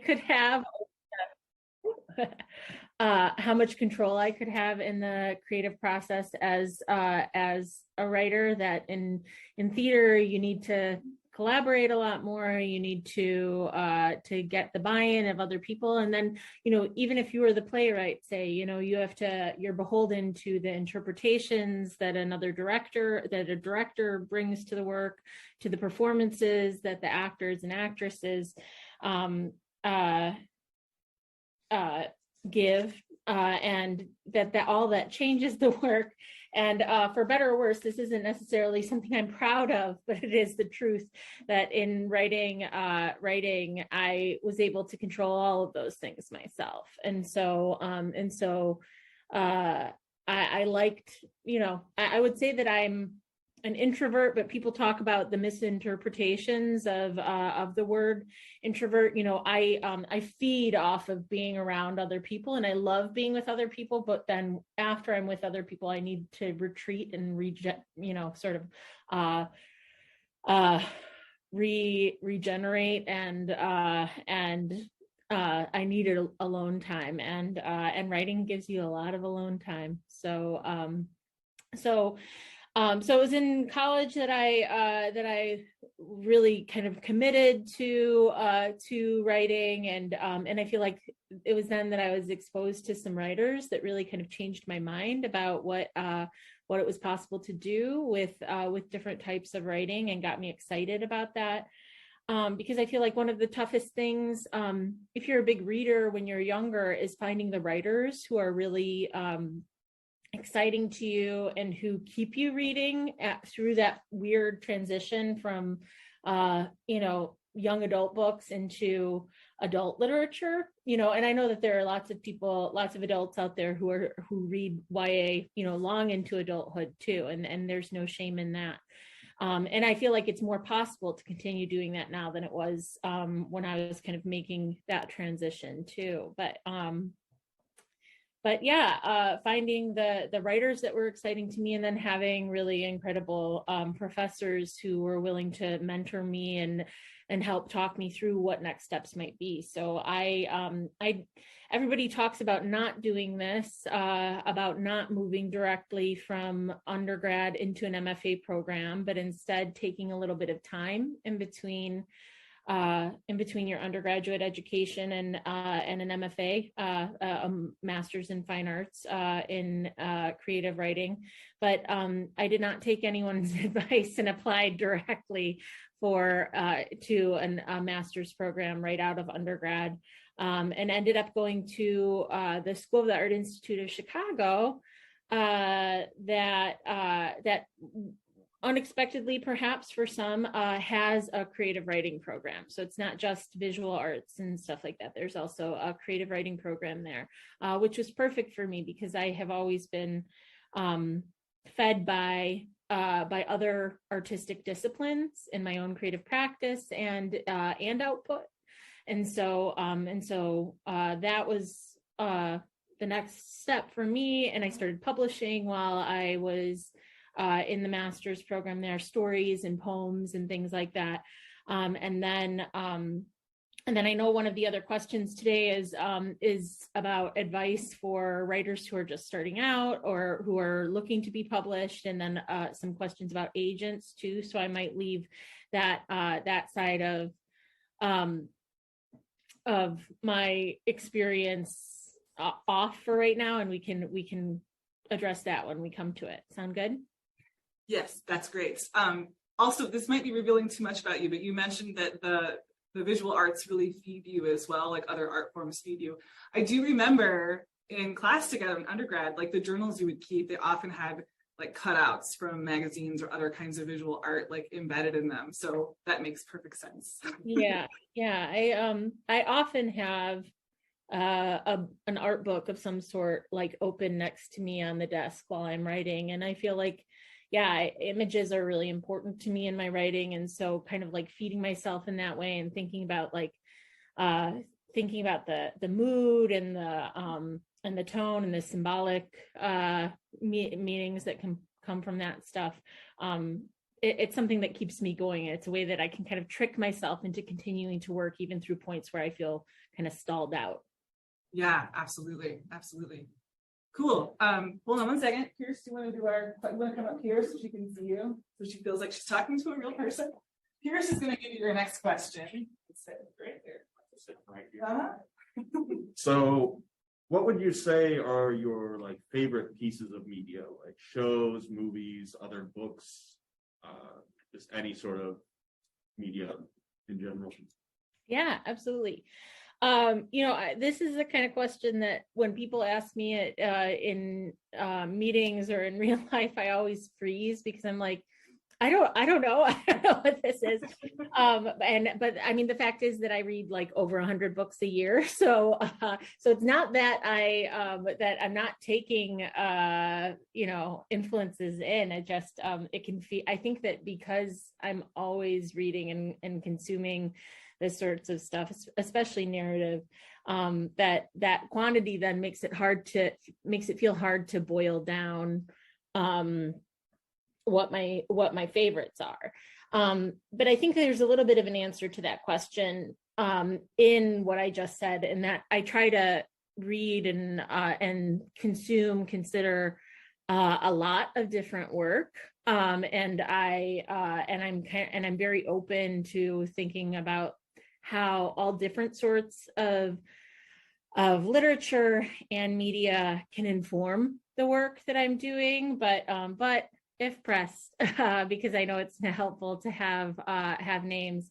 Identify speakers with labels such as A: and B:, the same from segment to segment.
A: could have, how much control I could have in the creative process as a writer. That in theater you need to collaborate a lot more. You need to get the buy-in of other people, and then even if you were the playwright, say you're beholden to the interpretations that a director brings to the work, to the performances that the actors and actresses give, and that all that changes the work. And for better or worse, this isn't necessarily something I'm proud of, but it is the truth that in writing, I was able to control all of those things myself. And so I liked, I would say that I'm an introvert, but people talk about the misinterpretations of the word introvert. I feed off of being around other people, and I love being with other people. But then after I'm with other people, I need to retreat and regenerate, and I needed alone time, and writing gives you a lot of alone time. So it was in college that I really kind of committed to writing, and I feel like it was then that I was exposed to some writers that really kind of changed my mind about what it was possible to do with different types of writing, and got me excited about that. Because I feel like one of the toughest things, if you're a big reader when you're younger, is finding the writers who are really exciting to you and who keep you reading through that weird transition from young adult books into adult literature. And I know that there are lots of adults out there who read YA long into adulthood too, and there's no shame in that. And I feel like it's more possible to continue doing that now than it was when I was kind of making that transition too. But yeah, finding the writers that were exciting to me, and then having really incredible professors who were willing to mentor me and help talk me through what next steps might be. So everybody talks about not doing this, about not moving directly from undergrad into an MFA program, but instead taking a little bit of time in between your undergraduate education and an MFA, a master's in fine arts in creative writing. But I did not take anyone's advice and applied directly to a master's program right out of undergrad, and ended up going to the School of the Art Institute of Chicago, that unexpectedly, perhaps for some, has a creative writing program. So it's not just visual arts and stuff like that. There's also a creative writing program there, which was perfect for me because I have always been fed by other artistic disciplines in my own creative practice and output. And so that was the next step for me. And I started publishing while I was in the master's program there, stories and poems and things like that. And then I know one of the other questions today is about advice for writers who are just starting out or who are looking to be published, and then some questions about agents too. So I might leave that side of my experience off for right now, and we can address that when we come to it. Sound good?
B: Yes, that's great. Also, this might be revealing too much about you, but you mentioned that the visual arts really feed you as well, like other art forms feed you. I do remember in class together in undergrad, like the journals you would keep, they often had like cutouts from magazines or other kinds of visual art like embedded in them. So that makes perfect sense.
A: Yeah. I often have an art book of some sort like open next to me on the desk while I'm writing, and I feel like images are really important to me in my writing. And so kind of like feeding myself in that way and thinking about the mood and the tone and the symbolic meanings that can come from that stuff it's something that keeps me going. It's a way that I can kind of trick myself into continuing to work even through points where I feel kind of stalled out.
B: Yeah, absolutely. Absolutely. Cool. Hold on one second. Pierce, do you want to you want to come up here so she can see you? So she feels like she's talking to a real person? Pierce is going to give you your next question. Right there.
C: So what would you say are your like favorite pieces of media, like shows, movies, other books, just any sort of media in general?
A: Yeah, absolutely. This is the kind of question that when people ask me it in meetings or in real life, I always freeze because I'm like, I don't know. I don't know what this is. But I mean, the fact is that I read like over 100 books a year. So it's not that that I'm not taking, influences in. It just, it can feel, I think that because I'm always reading and consuming this sorts of stuff, especially narrative, that quantity then makes it feel hard to boil down, what my favorites are. But I think there's a little bit of an answer to that question in what I just said, in that I try to read and consider a lot of different work, and I'm very open to thinking about how all different sorts of literature and media can inform the work that I'm doing, but if pressed, because I know it's helpful to have names.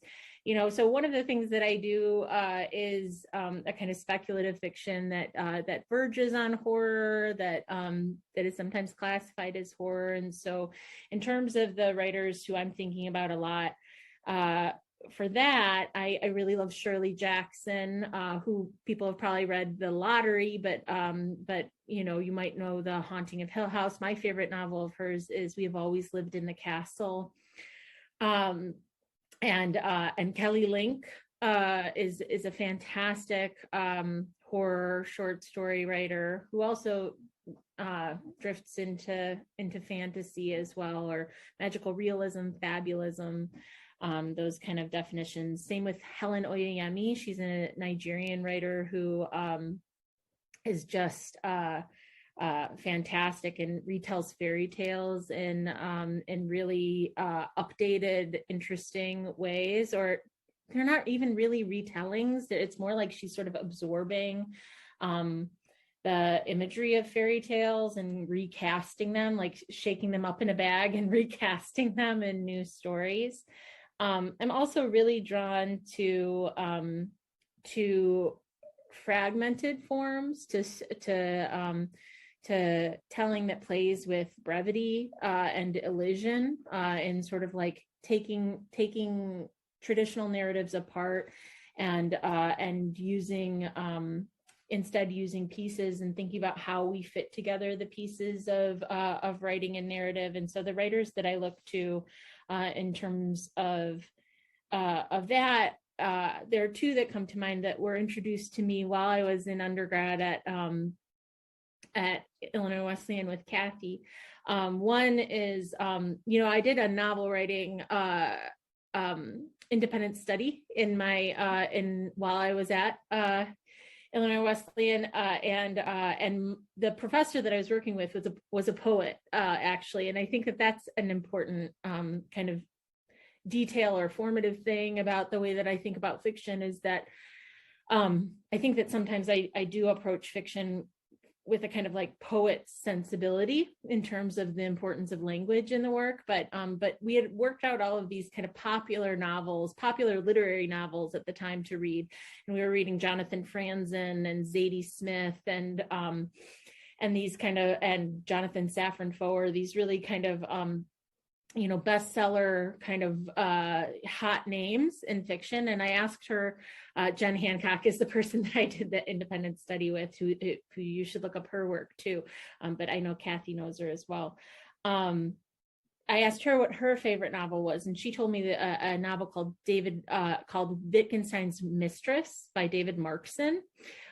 A: So one of the things that I do is a kind of speculative fiction that verges on horror, that is sometimes classified as horror. And so in terms of the writers who I'm thinking about a lot, for that, I really love Shirley Jackson, who people have probably read The Lottery, but you might know The Haunting of Hill House. My favorite novel of hers is We Have Always Lived in the Castle. And Kelly Link is a fantastic horror short story writer who also drifts into fantasy as well, or magical realism, fabulism. Those kind of definitions. Same with Helen Oyeyemi. She's a Nigerian writer who is just fantastic and retells fairy tales in really updated, interesting ways. Or they're not even really retellings. It's more like she's sort of absorbing the imagery of fairy tales and recasting them, like shaking them up in a bag and recasting them in new stories. I'm also really drawn to fragmented forms, to telling that plays with brevity and elision, and sort of like taking traditional narratives apart and using instead using pieces and thinking about how we fit together the pieces of writing and narrative. And so the writers that I look to in terms of that, there are two that come to mind that were introduced to me while I was in undergrad at Illinois Wesleyan with Kathy. One is, I did a novel writing independent study while I was at Illinois Wesleyan, and the professor that I was working with was a poet, actually, and I think that that's an important kind of detail or formative thing about the way that I think about fiction, is that I think that sometimes I do approach fiction with a kind of like poet's sensibility in terms of the importance of language in the work. But we had worked out all of these kind of popular literary novels at the time to read. And we were reading Jonathan Franzen and Zadie Smith and these kind of, and Jonathan Safran Foer, these really kind of, bestseller kind of hot names in fiction. And I asked her, Jen Hancock is the person that I did the independent study with, who you should look up her work too. But I know Kathy knows her as well. I asked her what her favorite novel was, and she told me that a novel called Wittgenstein's Mistress by David Markson,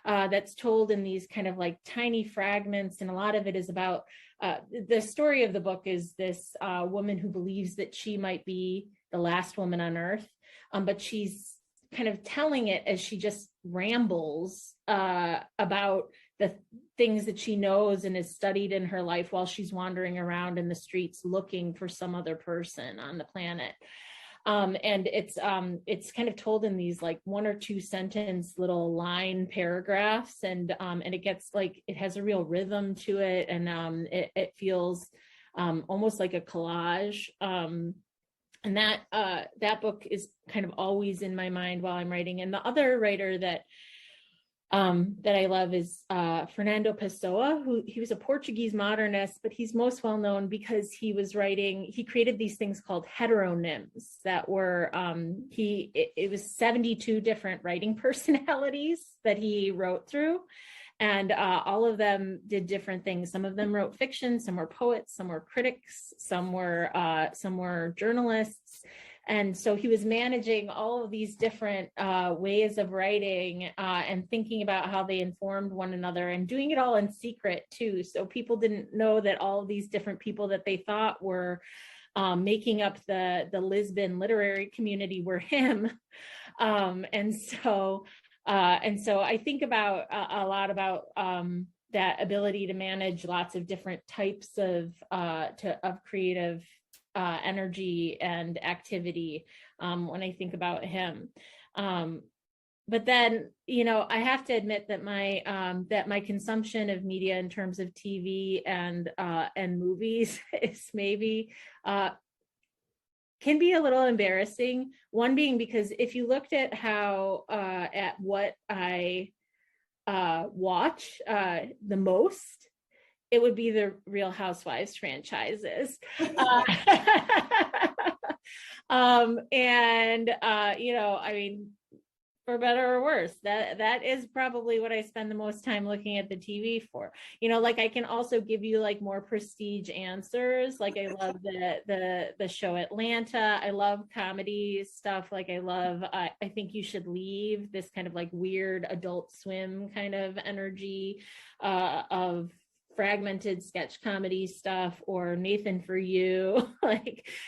A: that's told in these kind of like tiny fragments, and a lot of it is about the story of the book is this woman who believes that she might be the last woman on Earth, but she's kind of telling it as she just rambles about the things that she knows and has studied in her life while she's wandering around in the streets looking for some other person on the planet. And it's kind of told in these like 1 or 2 sentence little line paragraphs, and it gets like, it has a real rhythm to it, and it feels almost like a collage. And that book is kind of always in my mind while I'm writing. And the other writer that I love is Fernando Pessoa, he was a Portuguese modernist, but he's most well known because he created these things called heteronyms that were, it was 72 different writing personalities that he wrote through. And all of them did different things. Some of them wrote fiction, some were poets, some were critics, some were journalists. And so he was managing all of these different ways of writing and thinking about how they informed one another, and doing it all in secret too. So people didn't know that all of these different people that they thought were making up the Lisbon literary community were him. And so I think about a lot about that ability to manage lots of different types of creative energy and activity when I think about him. But then, I have to admit that my consumption of media in terms of TV and movies is maybe can be a little embarrassing. One being because if you looked at at what I watch the most, it would be the Real Housewives franchises. I mean, for better or worse, that is probably what I spend the most time looking at the TV for. Like I can also give you like more prestige answers. Like I love the show Atlanta. I love comedy stuff. Like I love I Think You Should Leave, this kind of like weird Adult Swim kind of energy of fragmented sketch comedy stuff, or Nathan For You.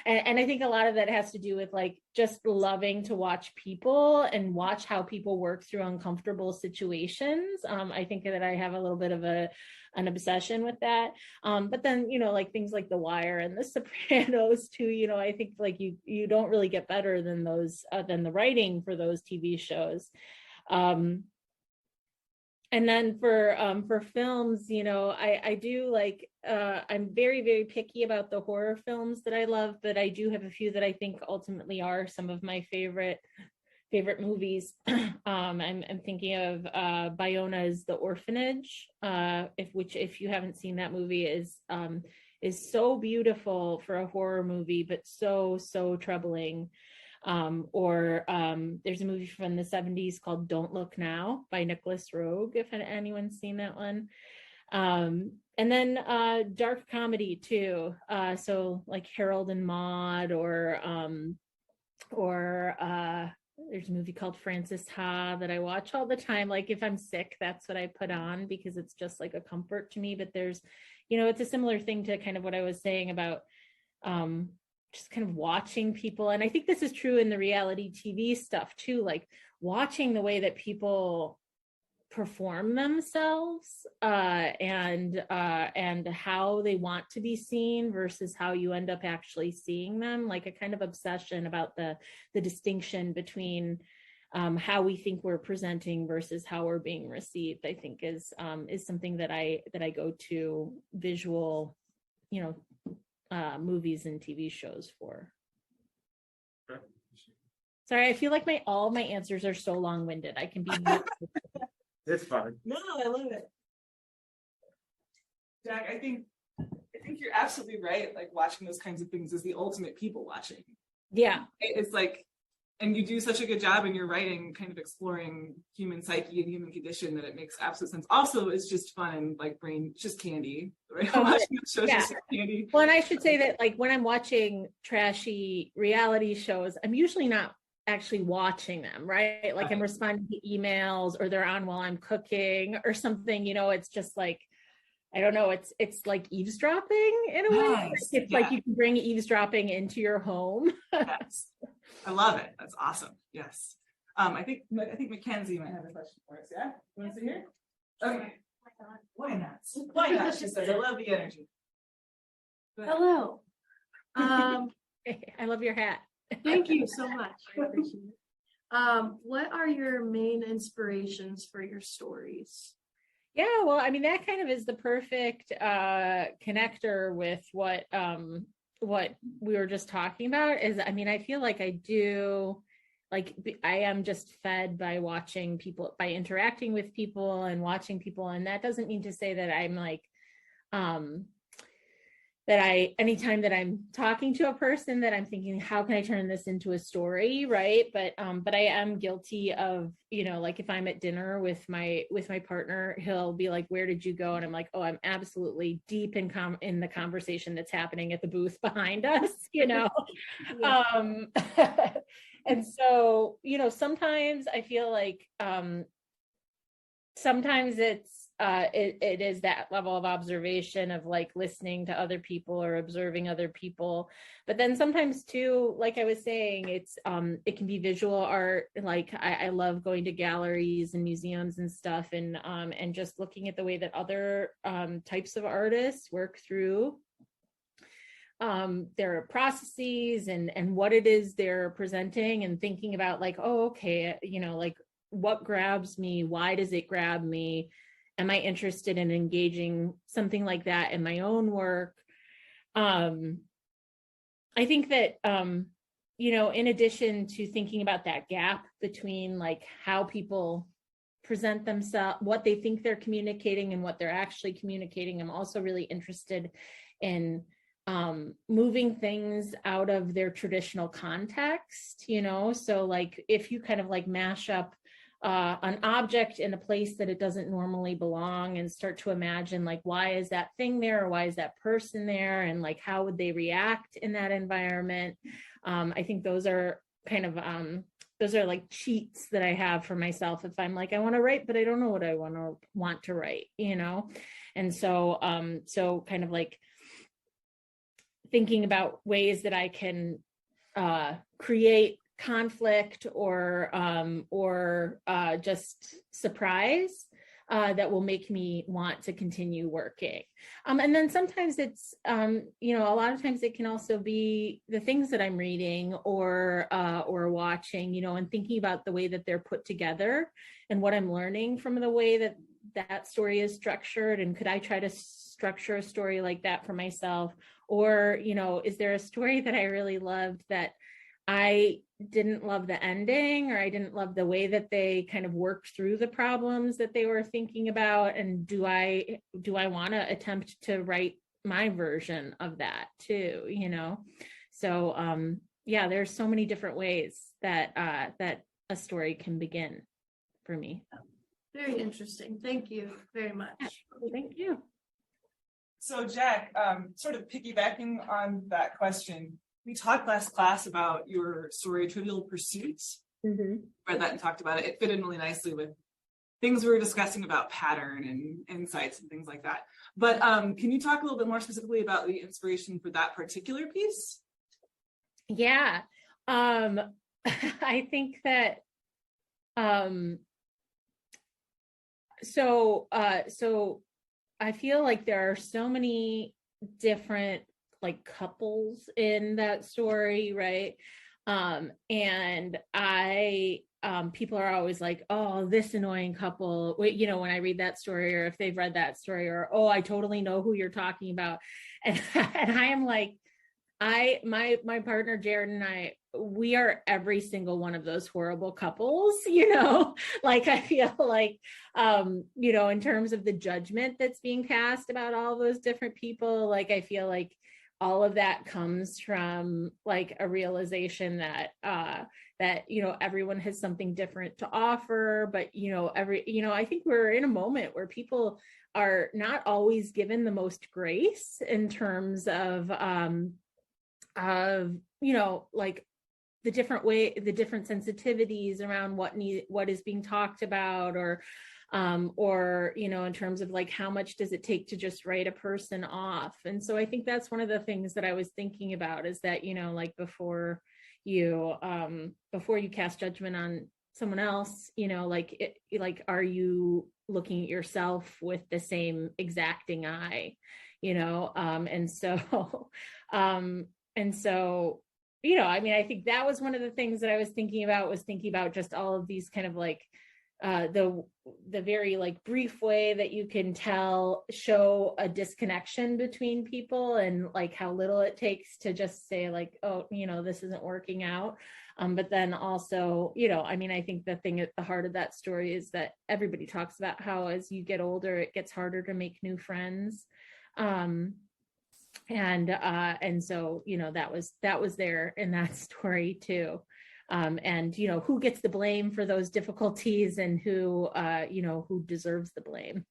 A: And I think a lot of that has to do with like just loving to watch people and watch how people work through uncomfortable situations. I think that I have a little bit of an obsession with that. But then, like things like The Wire and The Sopranos too, I think like you don't really get better than those, than the writing for those TV shows. And then for films, I do like, I'm very, very picky about the horror films that I love, but I do have a few that I think ultimately are some of my favorite movies. I'm thinking of Bayona's The Orphanage, if you haven't seen that movie, is so beautiful for a horror movie, but so troubling. There's a movie from the 70s called Don't Look Now by Nicholas Roeg, if anyone's seen that one. And then dark comedy too. So like Harold and Maude, or there's a movie called Frances Ha that I watch all the time. Like if I'm sick, that's what I put on because it's just like a comfort to me. But there's, it's a similar thing to kind of what I was saying about just kind of watching people. And I think this is true in the reality TV stuff too, like watching the way that people perform themselves and how they want to be seen versus how you end up actually seeing them. Like a kind of obsession about the distinction between how we think we're presenting versus how we're being received, I think is something that I go to visual, movies and TV shows for.
C: Okay.
A: Sorry, I feel like all my answers are so long-winded. I can be
C: It's fine.
B: No, I love it. Jack, I think you're absolutely right. Like watching those kinds of things is the ultimate people watching.
A: Yeah.
B: It's like And you do such a good job in your writing, kind of exploring human psyche and human condition, that it makes absolute sense. Also, it's just fun and like brain, just candy, right? Watching the shows
A: yeah.
B: just candy.
A: Well, and I should say that like when I'm watching trashy reality shows, I'm usually not actually watching them, right? Like I'm responding to emails, or they're on while I'm cooking or something, it's just like, I don't know, it's like eavesdropping in a way.
B: Nice.
A: It's like you can bring eavesdropping into your home.
B: Yes. I love it. That's awesome. Yes. I think Mackenzie might have a question for us. Yeah. You want to sit here? Okay. Why not? Why not? She says, I love the energy.
D: Hello.
A: I love your hat.
D: Thank you so much. I appreciate it. What are your main inspirations for your stories?
A: Yeah, well, I mean, that kind of is the perfect connector with what we were just talking about. Is, I mean, I feel like I am just fed by watching people, by interacting with people and watching people. And that doesn't mean to say that I'm like, anytime that I'm talking to a person, that I'm thinking, how can I turn this into a story, right? But I am guilty of, like if I'm at dinner with my partner, he'll be like, where did you go? And I'm like, oh, I'm absolutely deep in the conversation that's happening at the booth behind us, Yeah. And so, sometimes I feel like sometimes it is that level of observation of like listening to other people or observing other people. But then sometimes too, like I was saying, it can be visual art. Like I love going to galleries and museums and stuff, and just looking at the way that other types of artists work through their processes and what it is they're presenting, and thinking about like, oh, okay, like what grabs me? Why does it grab me? Am I interested in engaging something like that in my own work? I think that, in addition to thinking about that gap between like how people present themselves, what they think they're communicating and what they're actually communicating, I'm also really interested in moving things out of their traditional context, so like if you kind of like mash up an object in a place that it doesn't normally belong, and start to imagine like, why is that thing there, or why is that person there, and like how would they react in that environment. I think those are kind of those are like cheats that I have for myself if I'm like, I want to write but I don't know what I want to write, and so so kind of like thinking about ways that I can create conflict or just surprise that will make me want to continue working. And then sometimes it's, a lot of times it can also be the things that I'm reading or watching, and thinking about the way that they're put together and what I'm learning from the way that that story is structured. And could I try to structure a story like that for myself? Or, is there a story that I really loved that I didn't love the ending, or I didn't love the way that they kind of worked through the problems that they were thinking about? And do I want to attempt to write my version of that too, So yeah, there's so many different ways that that a story can begin for me.
D: Very interesting. Thank you very much.
A: Thank you.
B: So Jack, sort of piggybacking on that question, we talked last class about your story, Trivial Pursuits.
A: Mm-hmm.
B: Read that and talked about it. It fit in really nicely with things we were discussing about pattern and insights and things like that. But can you talk a little bit more specifically about the inspiration for that particular piece?
A: Yeah. I think that so I feel like there are so many different like couples in that story, right? And people are always like, oh, this annoying couple, when I read that story, or if they've read that story, or, oh, I totally know who you're talking about. And I am like, my partner Jared and I, we are every single one of those horrible couples, like I feel like in terms of the judgment that's being cast about all those different people, like I feel like all of that comes from like a realization that everyone has something different to offer, but I think we're in a moment where people are not always given the most grace in terms of like the different sensitivities around what is being talked about, or in terms of like how much does it take to just write a person off. And so I think that's one of the things that I was thinking about, is that like before you cast judgment on someone else, are you looking at yourself with the same exacting eye, and so I think that was one of the things that I was thinking about just all of these kind of like the very like brief way that you can show a disconnection between people, and like how little it takes to just say like, oh, this isn't working out. But then also, I think the thing at the heart of that story is that everybody talks about how as you get older, it gets harder to make new friends. And so that was there in that story too. And who gets the blame for those difficulties, and who deserves the blame.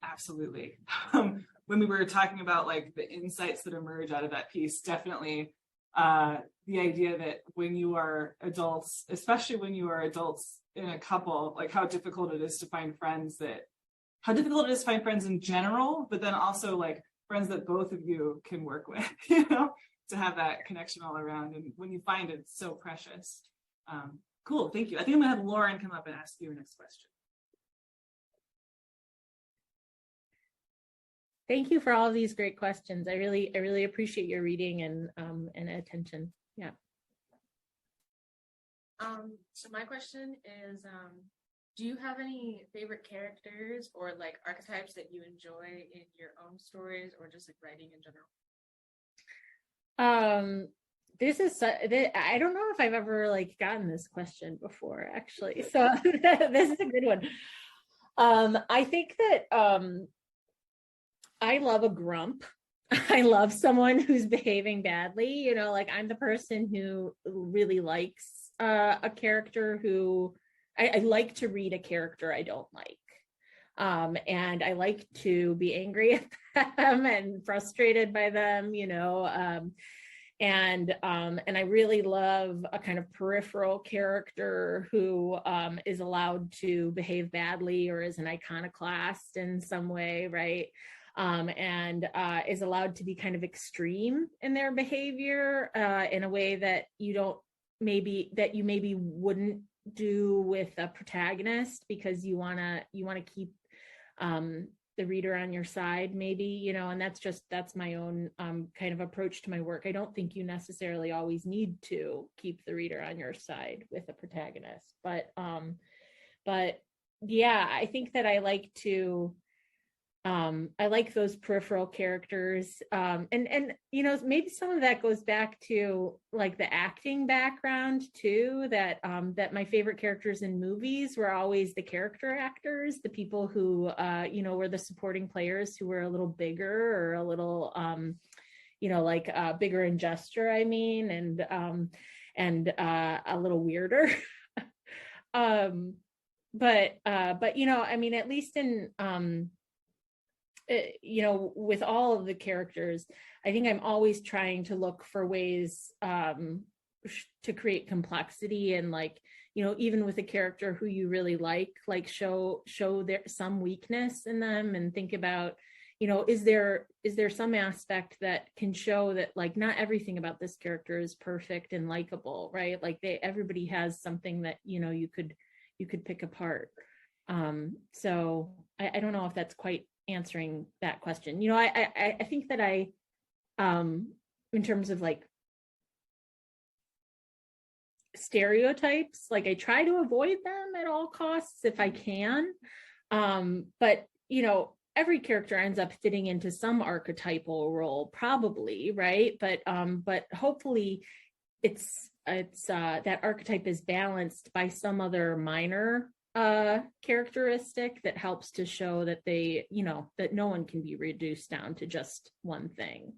B: Absolutely. When we were talking about like the insights that emerge out of that piece, definitely the idea that when you are adults, especially when you are adults in a couple, like how difficult it is to find friends in general, but then also like friends that both of you can work with, to have that connection all around. And when you find it, it's so precious. Cool. Thank you. I think I'm gonna have Lauren come up and ask you your next question.
A: Thank you for all of these great questions. I really appreciate your reading and attention. Yeah.
D: So my question is, do you have any favorite characters or like archetypes that you enjoy in your own stories, or just like writing in general?
A: I don't know if I've ever like gotten this question before, actually. So this is a good one. I think that I love a grump. I love someone who's behaving badly. Like I'm the person who really likes a character who I like to read a character I don't like. And I like to be angry at them and frustrated by them, and I really love a kind of peripheral character who is allowed to behave badly or is an iconoclast in some way, right? And is allowed to be kind of extreme in their behavior in a way that you maybe wouldn't do with a protagonist, because you want to keep the reader on your side, maybe, and that's my own kind of approach to my work. I don't think you necessarily always need to keep the reader on your side with a protagonist, but yeah, I think that I like those peripheral characters, and maybe some of that goes back to like the acting background too, that my favorite characters in movies were always the character actors, the people who were the supporting players, who were a little bigger or a little bigger in gesture, and a little weirder. But at least in with all of the characters, I think I'm always trying to look for ways to create complexity, and even with a character who you really like show there some weakness in them, and think about, is there some aspect that can show that like not everything about this character is perfect and likable, right? Like everybody has something that you could pick apart. So I don't know if that's quite answering that question. I think that in terms of like stereotypes, like I try to avoid them at all costs if I can. But every character ends up fitting into some archetypal role, probably, right? But hopefully it's that archetype is balanced by some other minor characteristic that helps to show that that no one can be reduced down to just one thing.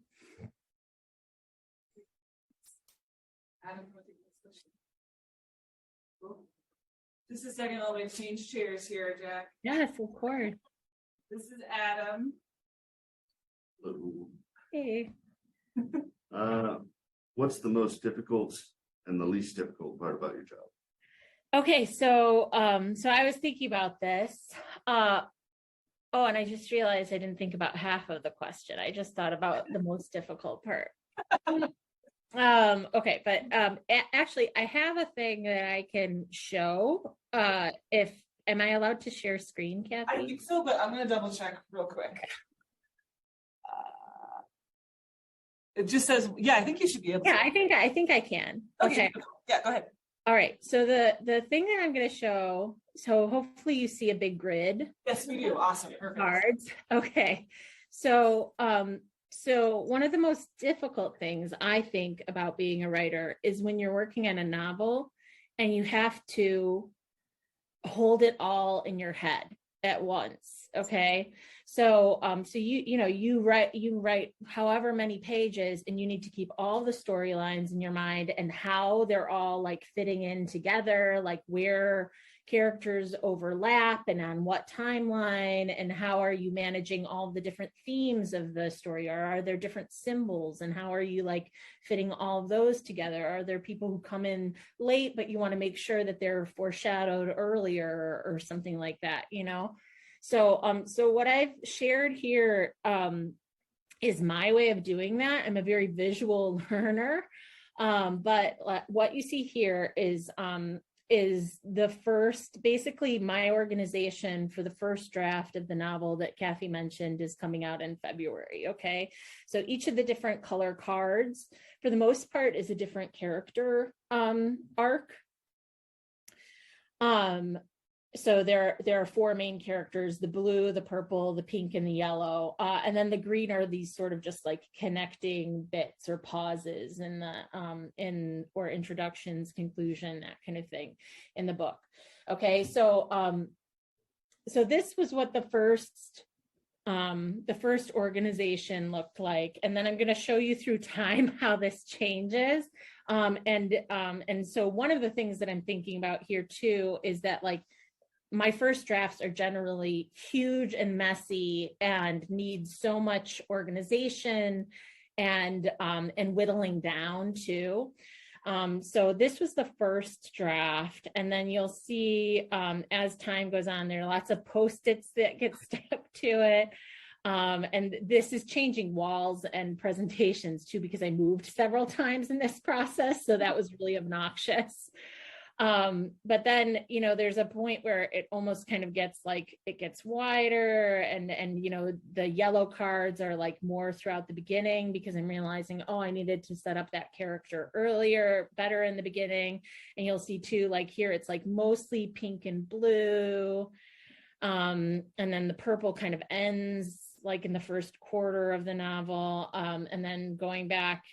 B: Adam, what do you think of this question? Cool. Just a second, I'll change chairs here, Jack.
A: Yes, of course.
B: This is Adam.
C: Hello.
A: Hey.
E: What's the most difficult and the least difficult part about your job?
A: Okay, so I was thinking about this. Oh, and I just realized I didn't think about half of the question. I just thought about the most difficult part. Okay, but actually I have a thing that I can show. If am I allowed to share screen,
B: I
A: Kathy?
B: think so, but I'm gonna double check real quick. It just says, yeah, I think you should be able
A: Yeah,
B: to.
A: I think I can. Okay.
B: Yeah, go ahead.
A: All right. So the thing that I'm going to show, so hopefully you see a big grid.
B: Yes, we do. Awesome. Perfect.
A: Cards. Okay. So so one of the most difficult things I think about being a writer is when you're working on a novel and you have to hold it all in your head at once. Okay. So so you write however many pages, and you need to keep all the storylines in your mind and how they're all like fitting in together, like where characters overlap and on what timeline, and how are you managing all the different themes of the story, or are there different symbols, and how are you like fitting all of those together? Are there people who come in late but you want to make sure that they're foreshadowed earlier or something like that, you know? So so what I've shared here is my way of doing that. I'm a very visual learner, but what you see here is the first, basically my organization for the first draft of the novel that Kathy mentioned is coming out in February. Okay, so each of the different color cards, for the most part, is a different character arc. So there are four main characters: the blue, the purple, the pink, and the yellow. And then the green are these sort of just like connecting bits or pauses in the or introductions, conclusion, that kind of thing in the book. Okay, so so this was what the first organization looked like, and then I'm going to show you through time how this changes. And so one of the things that I'm thinking about here too is that like my first drafts are generally huge and messy and need so much organization and whittling down too. So this was the first draft, and then you'll see as time goes on, there are lots of Post-its that get stuck to it. And this is changing walls and presentations too, because I moved several times in this process. So that was really obnoxious. But then, you know, there's a point where it almost kind of gets like, it gets wider, and, you know, the yellow cards are like more throughout the beginning, because I'm realizing, oh, I needed to set up that character earlier, better in the beginning. And you'll see too, like here, it's like mostly pink and blue. And then the purple kind of ends like in the first quarter of the novel. And then going back,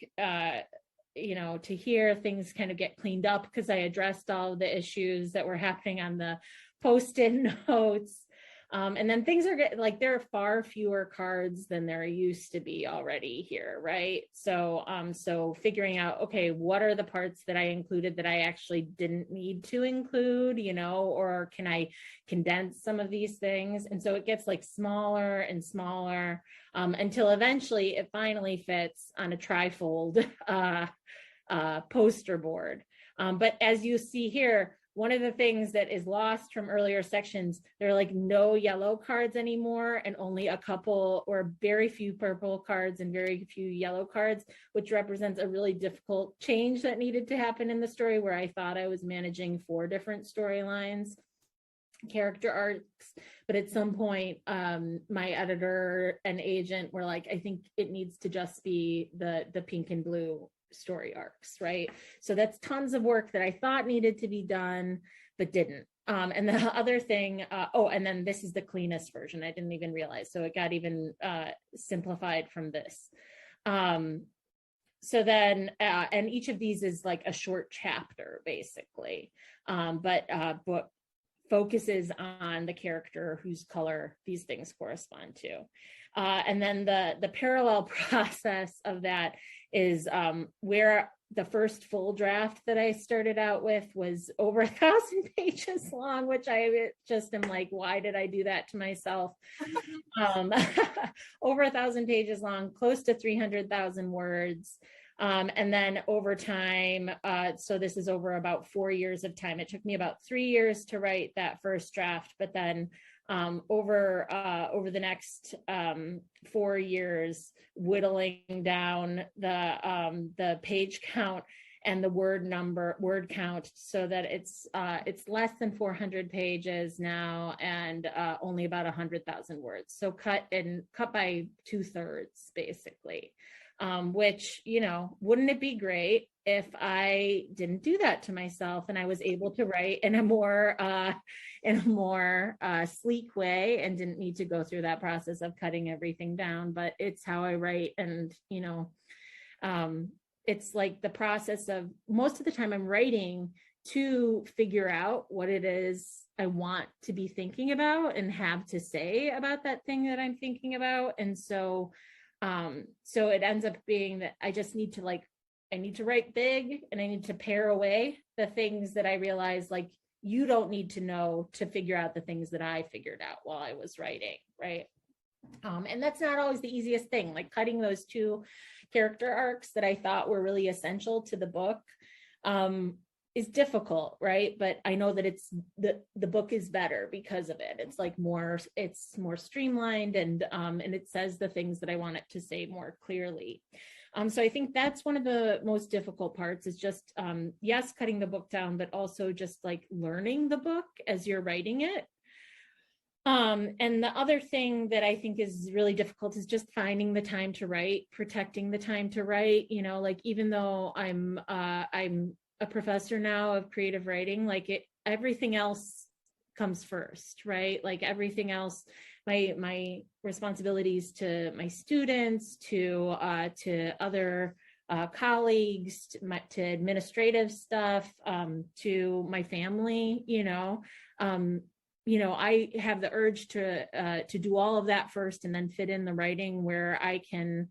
A: you know, to here, things kind of get cleaned up because I addressed all of the issues that were happening on the Post-it notes. And then things are getting like, there are far fewer cards than there used to be already here, right? So so figuring out, okay, what are the parts that I included that I actually didn't need to include, you know, or can I condense some of these things? And so it gets like smaller and smaller until eventually it finally fits on a trifold poster board. But as you see here, one of the things that is lost from earlier sections, there are like no yellow cards anymore, and only a couple or very few purple cards and very few yellow cards, which represents a really difficult change that needed to happen in the story, where I thought I was managing 4 different storylines, character arcs. But at some point, my editor and agent were like, I think it needs to just be the pink and blue story arcs, right? So that's tons of work that I thought needed to be done but didn't. And the other thing, oh, and then this is the cleanest version. I didn't even realize, so it got even simplified from this. So then and each of these is like a short chapter basically, but focuses on the character whose color these things correspond to. And then the parallel process of that is where the first full draft that I started out with was over 1,000 pages long, which I just am like, why did I do that to myself? Over 1,000 pages long, close to 300,000 words. And then over time, so this is over about 4 years of time. It took me about 3 years to write that first draft, but then over the next 4 years, whittling down the page count and the word count so that it's less than 400 pages now and only about 100,000 words. So cut by 2/3 basically. Which, wouldn't it be great if I didn't do that to myself and I was able to write in a more sleek way and didn't need to go through that process of cutting everything down. But it's how I write, and it's like the process of, most of the time I'm writing to figure out what it is I want to be thinking about and have to say about that thing that I'm thinking about. And so it ends up being that I just need to I need to write big, and I need to pare away the things that I realize you don't need to know to figure out the things that I figured out while I was writing, right? And that's not always the easiest thing, like cutting those 2 character arcs that I thought were really essential to the book is difficult, right? But I know that it's the book is better because of it. It's more streamlined, and it says the things that I want it to say more clearly. So I think that's one of the most difficult parts, is just yes, cutting the book down, but also just learning the book as you're writing it. And the other thing that I think is really difficult is just finding the time to write, protecting the time to write. Even though I'm a professor now of creative writing, everything else comes first, right? Everything else, my responsibilities to my students, to other colleagues, to administrative stuff, to my family, I have the urge to do all of that first, and then fit in the writing where I can.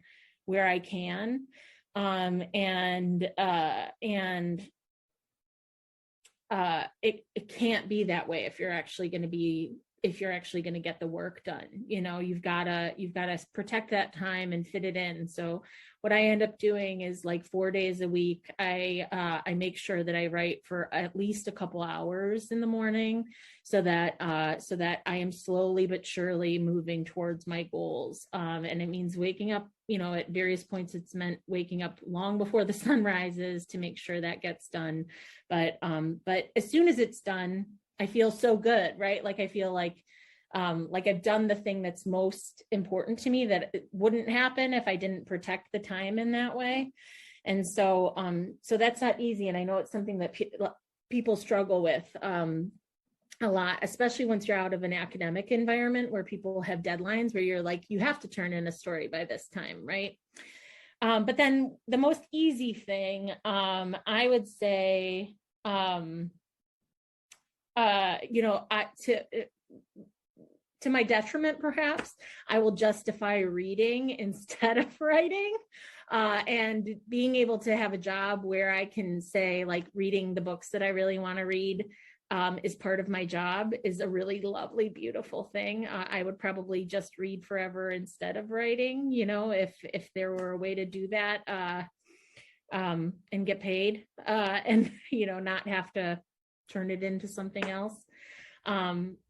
A: It can't be that way if you're actually going to get the work done. You've got to protect that time and fit it in. So what I end up doing is 4 days a week, I make sure that I write for at least a couple hours in the morning, so that I am slowly but surely moving towards my goals. And it means waking up, at various points, it's meant waking up long before the sun rises to make sure that gets done. But as soon as it's done, I feel so good, right? I feel like I've done the thing that's most important to me, that it wouldn't happen if I didn't protect the time in that way. And so that's not easy. And I know it's something that people struggle with a lot, especially once you're out of an academic environment where people have deadlines, where you're you have to turn in a story by this time, right? But then the most easy thing, I would say, to my detriment, perhaps, I will justify reading instead of writing, and being able to have a job where I can say reading the books that I really want to read is part of my job is a really lovely, beautiful thing. I would probably just read forever instead of writing, if there were a way to do that and get paid and, not have to turn it into something else.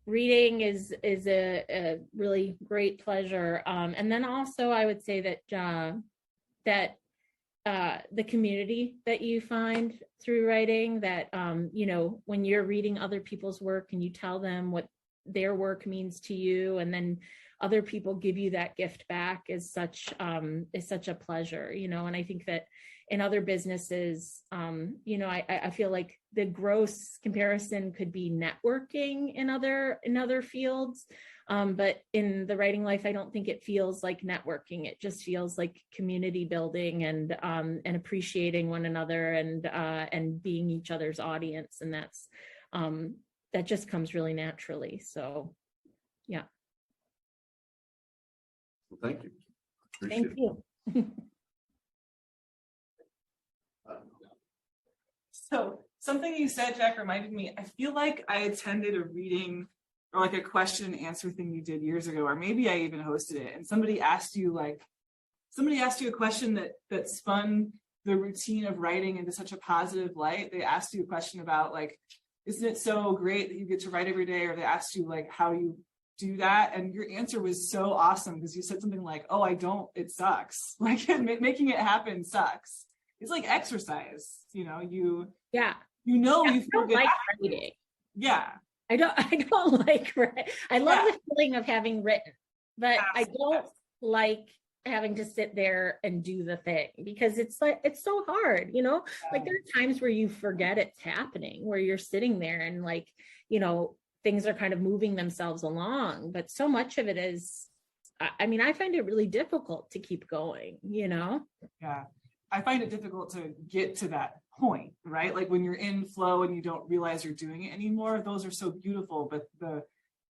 A: Reading is a really great pleasure. And then also I would say that the community that you find through writing, that, when you're reading other people's work and you tell them what their work means to you, and then other people give you that gift back, is such a pleasure, and I think that in other businesses, I feel like the gross comparison could be networking in other fields. But in the writing life, I don't think it feels like networking. It just feels like community building and appreciating one another and being each other's audience. And that just comes really naturally. So, yeah.
E: Well, thank you.
A: Thank you.
B: So something you said, Jack, reminded me, I feel like I attended a reading or like a question and answer thing you did years ago, or maybe I even hosted it, and somebody asked you a question that spun the routine of writing into such a positive light. They asked you a question about like, isn't it so great that you get to write every day? Or they asked you like how you do that, and your answer was so awesome because you said something like, oh, I don't, it sucks. Like making it happen sucks. It's like exercise, you know, you
A: Yeah.
B: you feel good
A: like
B: after.
A: writing.
B: Yeah.
A: I don't like writing. I love
B: Yeah.
A: the feeling of having written, but I don't like having to sit there and do the thing because it's like, it's so hard, you know, like there are times where you forget it's happening, where you're sitting there and like, you know, things are kind of moving themselves along, but so much of it is, I mean, I find it really difficult to keep going, you know?
B: Yeah. I find it difficult to get to that point, right? Like when you're in flow and you don't realize you're doing it anymore, those are so beautiful. But the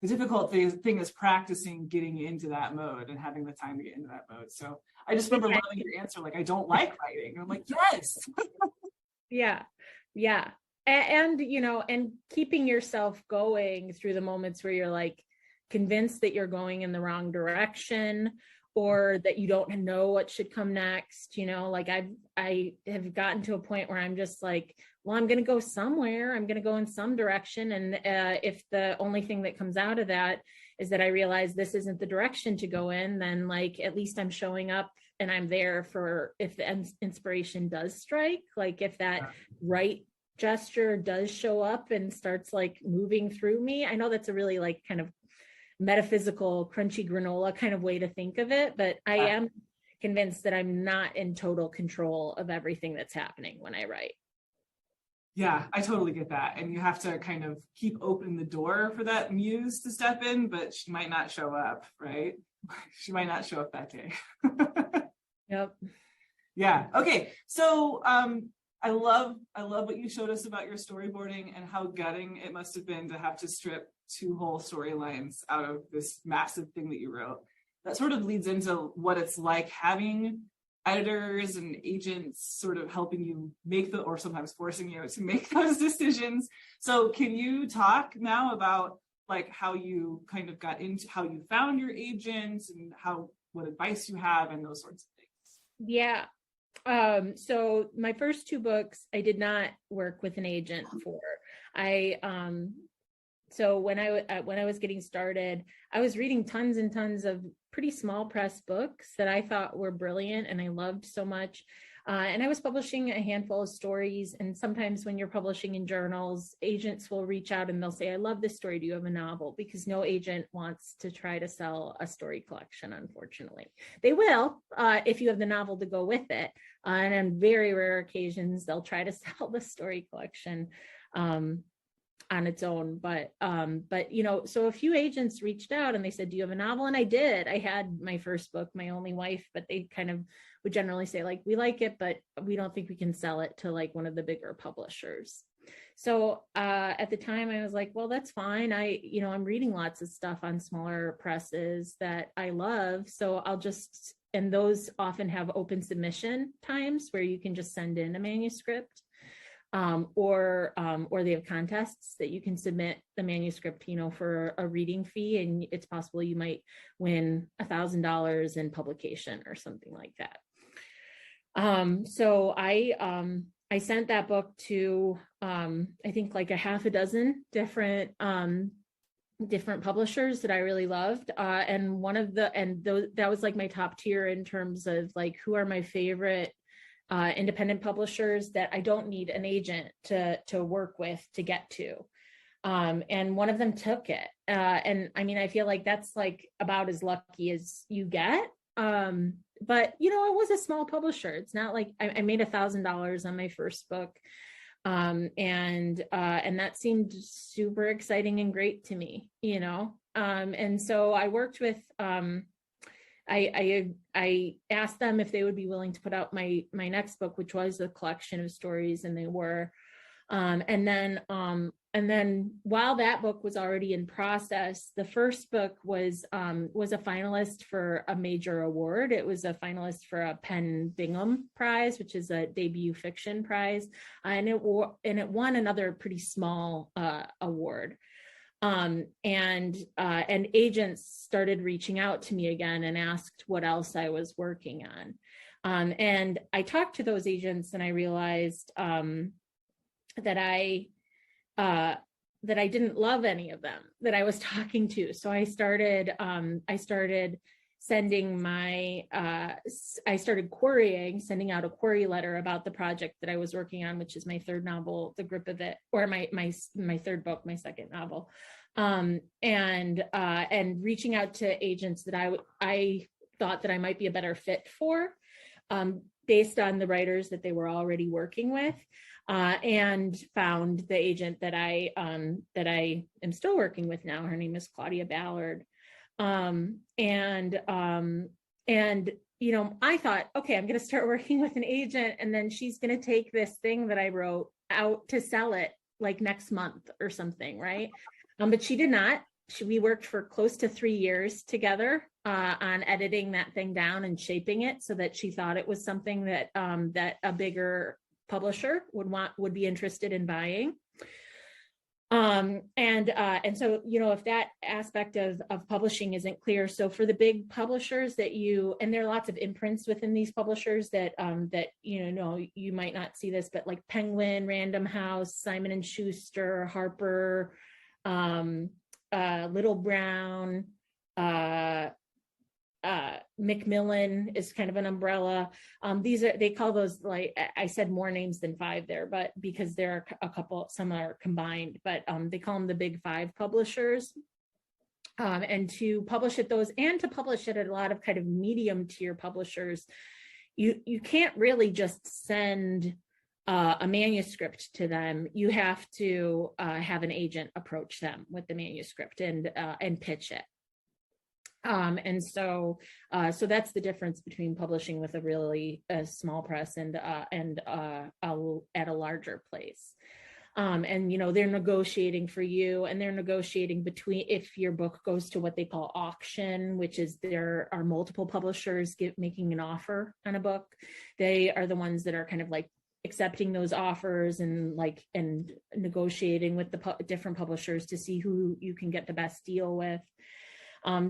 B: difficult thing is practicing getting into that mode and having the time to get into that mode. So I just remember loving your answer, like, I don't like writing. And I'm like, yes.
A: Yeah. Yeah. And, you know, and keeping yourself going through the moments where you're like convinced that you're going in the wrong direction or that you don't know what should come next, you know, like I have gotten to a point where I'm just like, well, I'm going to go somewhere, I'm going to go in some direction. And if the only thing that comes out of that is that I realize this isn't the direction to go in, then like, at least I'm showing up and I'm there for if the inspiration does strike, like if that right gesture does show up and starts like moving through me. I know that's a really like kind of metaphysical crunchy granola kind of way to think of it, but I am convinced that I'm not in total control of everything that's happening when I write.
B: Yeah, I totally get that. And you have to kind of keep open the door for that muse to step in, but she might not show up, right? She might not show up that day.
A: Yep.
B: Yeah. Okay. So I love what you showed us about your storyboarding and how gutting it must have been to have to strip 2 whole storylines out of this massive thing that you wrote. That sort of leads into what it's like having editors and agents sort of helping you make or sometimes forcing you to make those decisions. So can you talk now about like how you kind of got into how you found your agents and what advice you have and those sorts of things?
A: Yeah. So my first 2 books, I did not work with an agent for. So when I was getting started, I was reading tons and tons of pretty small press books that I thought were brilliant and I loved so much. And I was publishing a handful of stories. And sometimes when you're publishing in journals, agents will reach out and they'll say, I love this story. Do you have a novel? Because no agent wants to try to sell a story collection, unfortunately. They will, if you have the novel to go with it. And on very rare occasions, they'll try to sell the story collection on its own. But you know, so a few agents reached out and they said, do you have a novel? And I did. I had my first book, My Only Wife, but they kind of would generally say like, we like it, but we don't think we can sell it to like one of the bigger publishers. So at the time I was like, well, that's fine. I'm reading lots of stuff on smaller presses that I love. So and those often have open submission times where you can just send in a manuscript. Or they have contests that you can submit the manuscript, you know, for a reading fee, and it's possible you might win $1,000 in publication or something like that. So I sent that book to I think like a half a dozen different publishers that I really loved, and that was like my top tier in terms of like who are my favorite independent publishers that I don't need an agent to work with to get to. And one of them took it. And I mean, I feel like that's like about as lucky as you get. But you know, it was a small publisher. It's not like I made $1,000 on my first book. And that seemed super exciting and great to me, you know? And so I worked with, I asked them if they would be willing to put out my next book, which was a collection of stories, and they were. And then then while that book was already in process, the first book was a finalist for a major award. It was a finalist for a Penn Bingham Prize, which is a debut fiction prize, and it won another pretty small award. And agents started reaching out to me again and asked what else I was working on. And I talked to those agents, and I realized that I didn't love any of them that I was talking to. So I started sending I started querying, sending out a query letter about the project that I was working on, which is my third novel, The Grip of It, or my third book, my second novel, and reaching out to agents that I thought that I might be a better fit for, based on the writers that they were already working with, and found the agent that I am still working with now. Her name is Claudia Ballard. You know, I thought, okay, I'm going to start working with an agent, and then she's going to take this thing that I wrote out to sell it like next month or something, right? But she did not. We worked for close to 3 years together on editing that thing down and shaping it so that she thought it was something that that a bigger publisher would be interested in buying. And so, you know, if that aspect of publishing isn't clear, so for the big publishers and there are lots of imprints within these publishers that you might not see this, but like Penguin, Random House, Simon and Schuster, Harper, Little Brown, Macmillan is kind of an umbrella. They call those, like I said, more names than 5 there, but because there are a couple, some are combined, but they call them the big 5 publishers. And to publish at those, and to publish it at a lot of kind of medium tier publishers, you can't really just send a manuscript to them. You have to have an agent approach them with the manuscript and pitch it. And so that's the difference between publishing with a really small press and at a larger place. And, you know, they're negotiating for you, and they're negotiating between, if your book goes to what they call auction, which is there are multiple publishers making an offer on a book. They are the ones that are kind of like accepting those offers and negotiating with the different publishers to see who you can get the best deal with.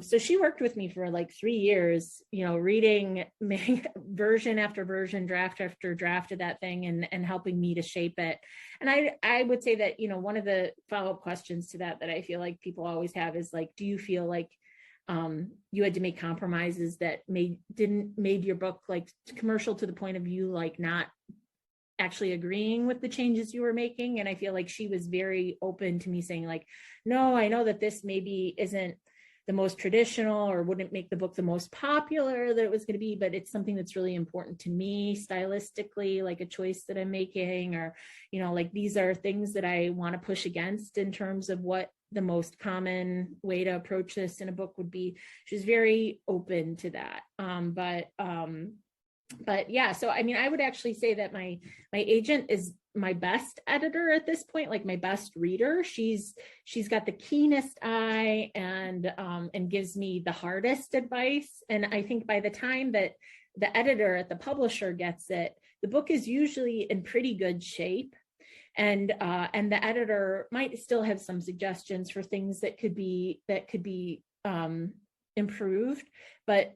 A: So she worked with me for like 3 years, you know, reading version after version, draft after draft of that thing, and helping me to shape it. And I would say that, you know, one of the follow-up questions to that I feel like people always have is like, do you feel like you had to make compromises that made your book like commercial to the point of you like not actually agreeing with the changes you were making? And I feel like she was very open to me saying like, no, I know that this maybe isn't the most traditional or wouldn't make the book the most popular that it was going to be, but it's something that's really important to me stylistically, like a choice that I'm making, or, you know, like these are things that I want to push against in terms of what the most common way to approach this in a book would be. She's very open to that. But yeah, so I mean, I would actually say that my agent is my best editor at this point, like my best reader. She's got the keenest eye and gives me the hardest advice. And I think by the time that the editor at the publisher gets it, the book is usually in pretty good shape. And the editor might still have some suggestions for things that could be improved, but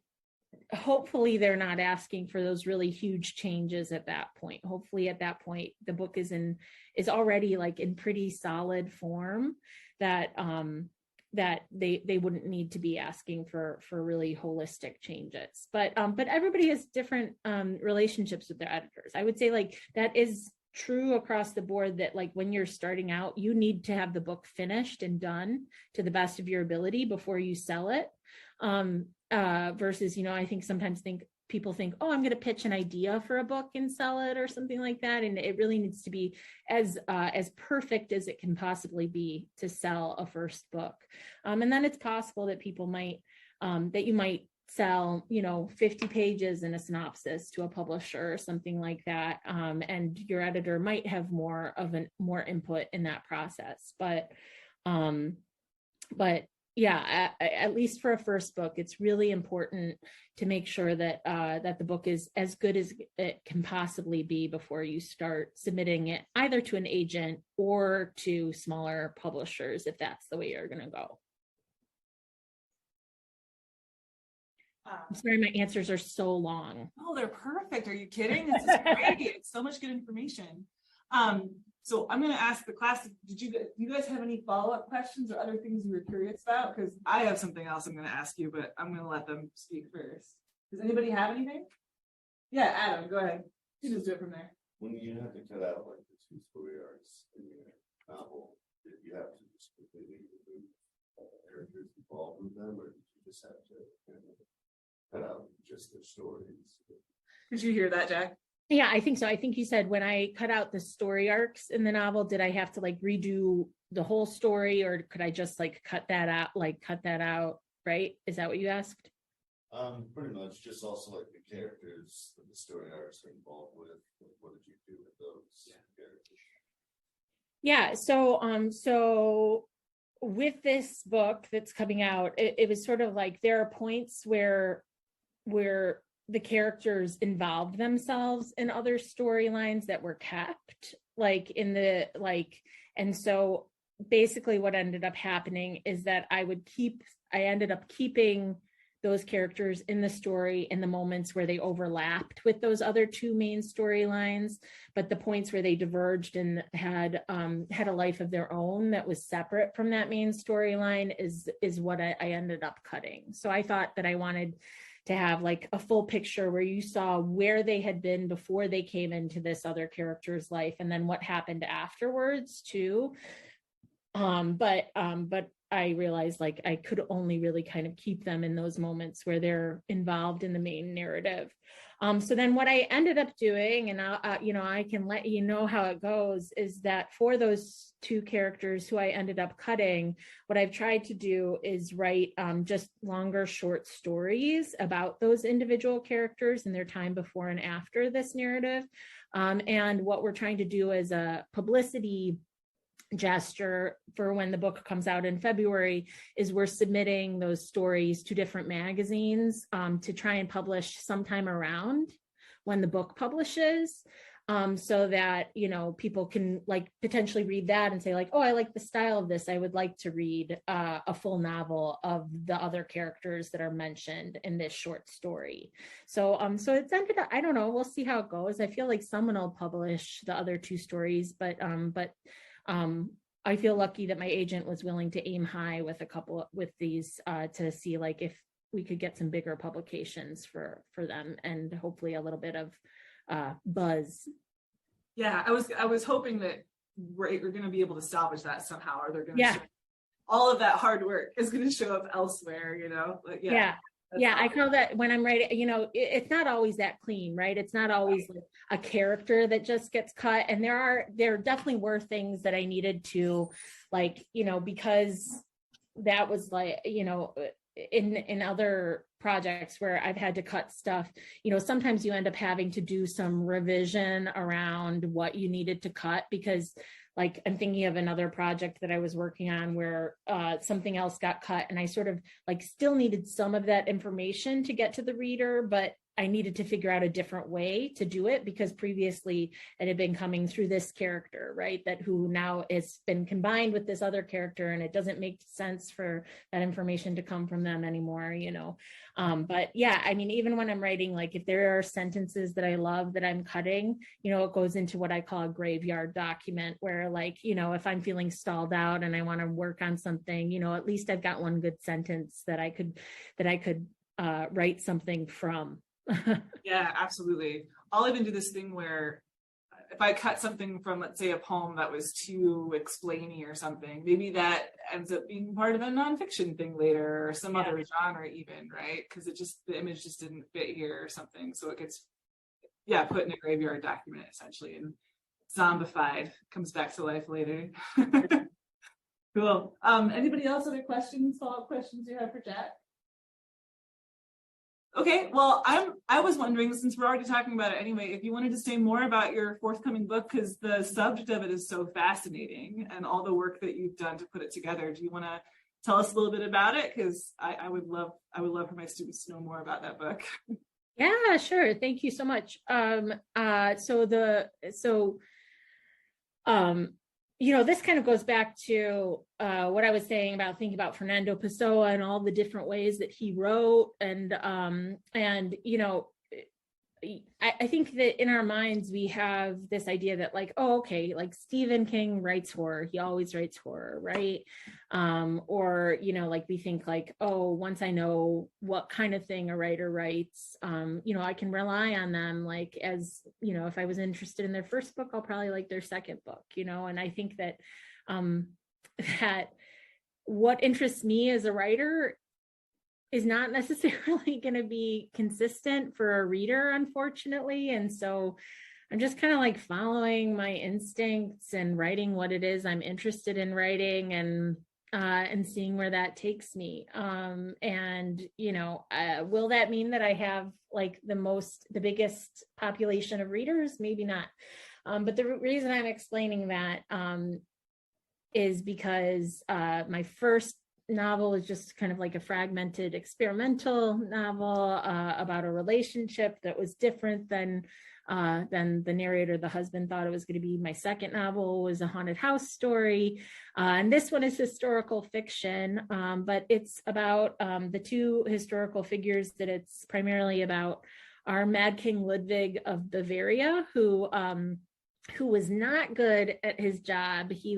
A: hopefully they're not asking for those really huge changes at that point. Hopefully at that point the book is already like in pretty solid form that they wouldn't need to be asking for really holistic changes. But everybody has different relationships with their editors. I would say like that is true across the board, that like when you're starting out, you need to have the book finished and done to the best of your ability before you sell it. Versus, you know, I think sometimes people think, oh, I'm going to pitch an idea for a book and sell it or something like that. And it really needs to be as perfect as it can possibly be to sell a first book. And then it's possible that people might, that you might sell, 50 pages in a synopsis to a publisher or something like that. And your editor might have more input in that process. But yeah, at least for a first book, it's really important to make sure that that the book is as good as it can possibly be before you start submitting it either to an agent or to smaller publishers, if that's the way you're going to go. I'm sorry, my answers are so long.
B: Oh, they're perfect. Are you kidding? This is great. It's so much good information. So I'm going to ask the class, do you guys have any follow-up questions or other things you were curious about? Because I have something else I'm going to ask you, but I'm going to let them speak first. Does anybody have anything? Yeah, Adam, go ahead. You just do it from there.
E: When you have to cut out like the 2 story arcs in your novel, did you have to just completely remove characters involved with them, or did you just have to cut out just their stories?
B: Did you hear that, Jack?
A: Yeah, I think so. I think you said when I cut out the story arcs in the novel, did I have to like redo the whole story, or could I just like cut that out, right? Is that what you asked?
E: Pretty much, just also like the characters that the story arcs are involved with. What did you do with those characters?
A: Yeah, so with this book that's coming out, it was sort of like there are points where the characters involved themselves in other storylines that were kept, and so basically what ended up happening is that I ended up keeping those characters in the story in the moments where they overlapped with those other 2 main storylines, but the points where they diverged and had a life of their own that was separate from that main storyline is what I ended up cutting. So I thought that I wanted to have like a full picture where you saw where they had been before they came into this other character's life, and then what happened afterwards too. But I realized like I could only really kind of keep them in those moments where they're involved in the main narrative. So then what I ended up doing, and I can let you know how it goes, is that for those 2 characters who I ended up cutting, what I've tried to do is write just longer short stories about those individual characters and their time before and after this narrative. And what we're trying to do as a publicity gesture for when the book comes out in February is we're submitting those stories to different magazines to try and publish sometime around when the book publishes, so that people can like potentially read that and say like, oh, I like the style of this, I would like to read a full novel of the other characters that are mentioned in this short story. So it's ended up, I don't know, we'll see how it goes. I feel like someone will publish the other 2 stories, but I feel lucky that my agent was willing to aim high with these to see like if we could get some bigger publications for them, and hopefully a little bit of buzz.
B: Yeah, I was hoping that we're going to be able to salvage that somehow, or they're going to
A: Yeah.
B: all of that hard work is going to show up elsewhere, Like,
A: Yeah. I call that when I'm writing, it's not always that clean, right? It's not always like a character that just gets cut. And there definitely were things that I needed to like, because that was like, in other projects where I've had to cut stuff, sometimes you end up having to do some revision around what you needed to cut, because like I'm thinking of another project that I was working on where something else got cut, and I sort of like still needed some of that information to get to the reader, but I needed to figure out a different way to do it because previously it had been coming through this character, right? That who now has been combined with this other character, and it doesn't make sense for that information to come from them anymore, But yeah, I mean, even when I'm writing, like if there are sentences that I love that I'm cutting, it goes into what I call a graveyard document where like, if I'm feeling stalled out and I want to work on something, at least I've got one good sentence that I could write something from.
B: Yeah, absolutely. I'll even do this thing where if I cut something from, let's say, a poem that was too explainy or something, maybe that ends up being part of a nonfiction thing later, or some other genre even, right? Because the image just didn't fit here or something. So it gets, put in a graveyard document essentially and zombified, comes back to life later. Cool. Anybody else other questions, follow-up questions you have for Jack? Okay, well, I was wondering, since we're already talking about it anyway, if you wanted to say more about your forthcoming book, because the subject of it is so fascinating and all the work that you've done to put it together. Do you want to tell us a little bit about it? Because I would love for my students to know more about that book.
A: Yeah, sure. Thank you so much. This kind of goes back to what I was saying about thinking about Fernando Pessoa and all the different ways that he wrote, I think that in our minds we have this idea that like, oh, okay, like Stephen King writes horror, he always writes horror, right? Or like we think like, oh, once I know what kind of thing a writer writes, I can rely on them, like, as if I was interested in their first book, I'll probably like their second book, and I think that that what interests me as a writer is not necessarily going to be consistent for a reader, unfortunately. And so I'm just kind of like following my instincts and writing what it is I'm interested in writing, and seeing where that takes me. Will that mean that I have like the biggest population of readers? Maybe not. But the reason I'm explaining that is because my first novel is just kind of like a fragmented experimental novel about a relationship that was different than the narrator, the husband, thought it was going to be. My second novel was a haunted house story, and this one is historical fiction, but it's about the two historical figures that it's primarily about are Mad King Ludwig of Bavaria, who was not good at his job. He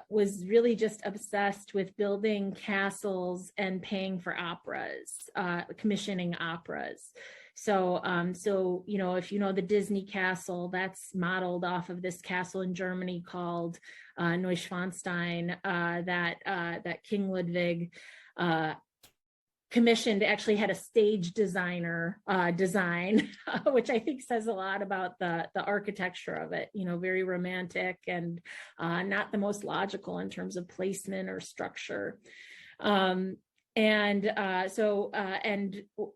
A: was really just obsessed with building castles and paying for operas, commissioning operas. So if you know the Disney castle, that's modeled off of this castle in Germany called Neuschwanstein, that King Ludwig commissioned. Actually had a stage designer design, which I think says a lot about the architecture of it. Very romantic and not the most logical in terms of placement or structure. And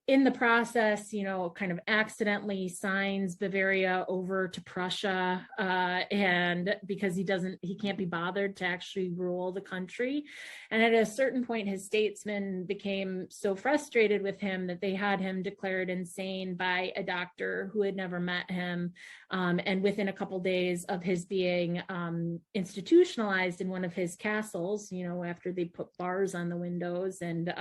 A: in the process, kind of accidentally signs Bavaria over to Prussia, and because he can't be bothered to actually rule the country. And at a certain point, his statesmen became so frustrated with him that they had him declared insane by a doctor who had never met him. And within a couple days of his being institutionalized in one of his castles, after they put bars on the windows and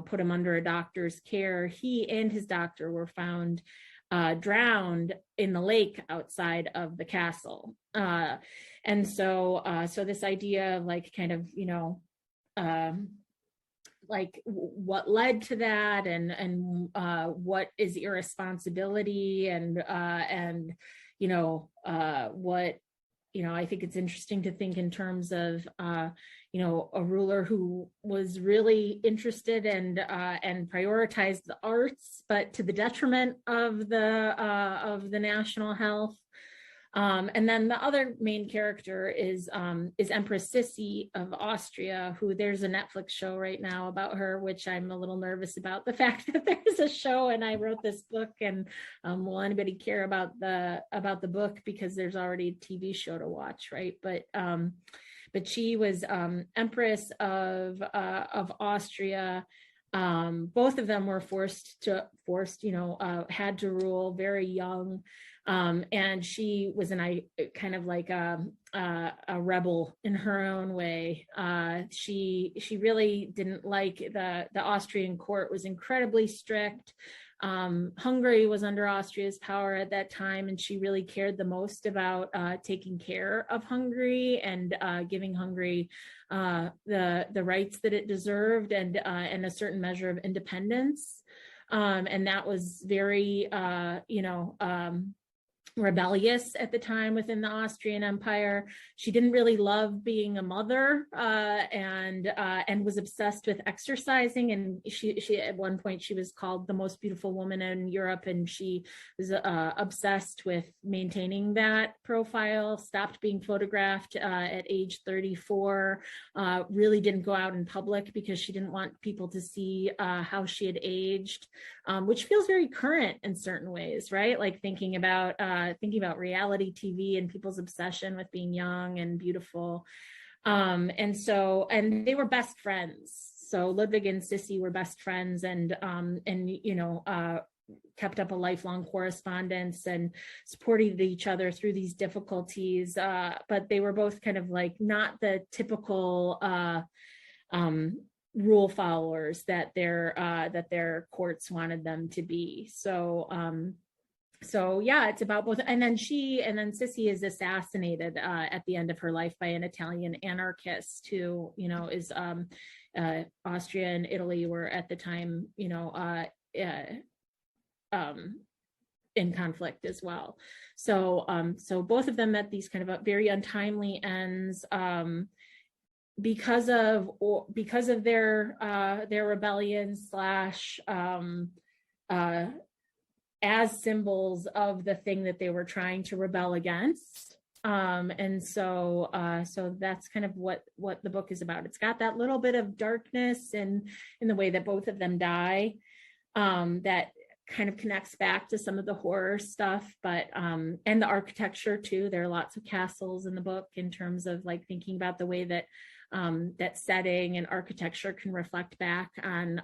A: put him under a doctor's care, he and his doctor were found drowned in the lake outside of the castle. And so this idea of like kind of like what led to that, and what is irresponsibility, and what I think it's interesting to think in terms of a ruler who was really interested and prioritized the arts, but to the detriment of the national health. And then the other main character is Empress Sissi of Austria, who there's a Netflix show right now about her, which I'm a little nervous about the fact that there's a show and I wrote this book, and will anybody care about the book because there's already a TV show to watch, right? But she was Empress of Austria. Both of them were had to rule very young. And she was kind of like a rebel in her own way. She really didn't like the Austrian court was incredibly strict. Hungary was under Austria's power at that time, and she really cared the most about taking care of Hungary and giving Hungary the rights that it deserved, and a certain measure of independence. And that was very rebellious at the time within the Austrian Empire. She didn't really love being a mother, and was obsessed with exercising. And she at one point she was called the most beautiful woman in Europe, and she was obsessed with maintaining that profile. Stopped being photographed at age 34. Really didn't go out in public because she didn't want people to see how she had aged, which feels very current in certain ways, right? Like thinking about reality TV and people's obsession with being young and beautiful. And they were best friends. So Ludwig and Sissy were best friends, and kept up a lifelong correspondence and supported each other through these difficulties. But they were both kind of like not the typical rule followers that their courts wanted them to be. So yeah, it's about both. And then Sissy is assassinated at the end of her life by an Italian anarchist who, is Austria and Italy were at the time, in conflict as well. So both of them met these kind of very untimely ends because of their rebellion / as symbols of the thing that they were trying to rebel against. So that's kind of what the book is about. It's got that little bit of darkness in the way that both of them die, that kind of connects back to some of the horror stuff, but and the architecture too. There are lots of castles in the book in terms of like thinking about the way that that setting and architecture can reflect back on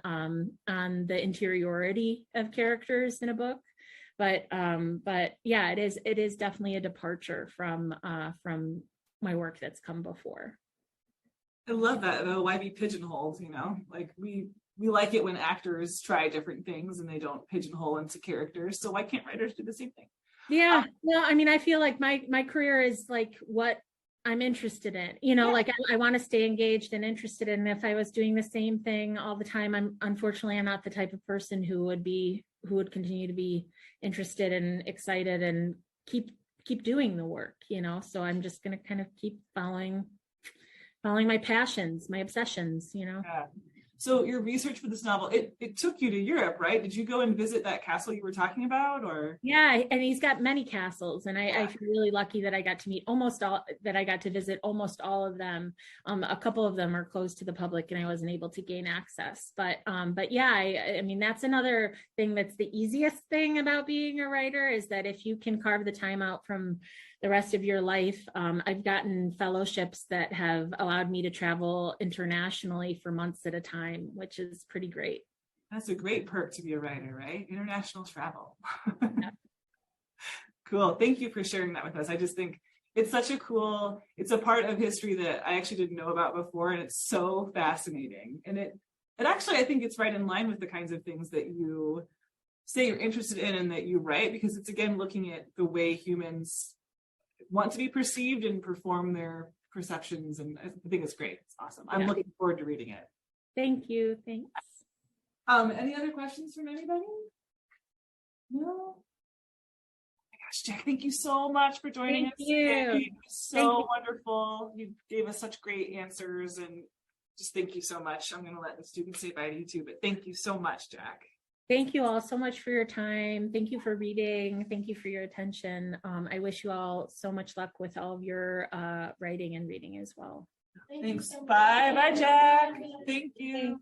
A: the interiority of characters in a book. But yeah, it is definitely a departure from my work that's come before.
B: I love that though. Why be pigeonholed? Like we like it when actors try different things and they don't pigeonhole into characters. So why can't writers do the same thing?
A: Yeah, well, I mean, I feel like my career is like what I'm interested in, like I want to stay engaged and interested in. If I was doing the same thing all the time, I'm not the type of person who would continue to be interested and excited and keep doing the work, so I'm just going to kind of keep following my passions, my obsessions.
B: Yeah. So your research for this novel, it took you to Europe, right? Did you go and visit that castle you were talking about, or?
A: Yeah, and he's got many castles, and I feel really lucky that I got to visit almost all of them. A couple of them are closed to the public, and I wasn't able to gain access. But yeah, I mean that's another thing that's the easiest thing about being a writer is that if you can carve the time out from the rest of your life. I've gotten fellowships that have allowed me to travel internationally for months at a time, which is pretty great.
B: That's a great perk to be a writer, right? International travel. Yeah. Cool. Thank you for sharing that with us. I just think it's a part of history that I actually didn't know about before, and it's so fascinating. And it actually, I think it's right in line with the kinds of things that you say you're interested in and that you write, because it's again looking at the way humans want to be perceived and perform their perceptions, and I think it's great. It's awesome. I'm looking forward to reading it.
A: Thank you. Thanks.
B: Any other questions from anybody? No? Oh my gosh, Jac, thank you so much for joining us today. So wonderful. You gave us such great answers, and just thank you so much. I'm going to let the students say bye to you too, but thank you so much, Jac.
A: Thank you all so much for your time. Thank you for reading. Thank you for your attention. I wish you all so much luck with all of your writing and reading as well.
B: Thanks. Bye, Jac. Thank you.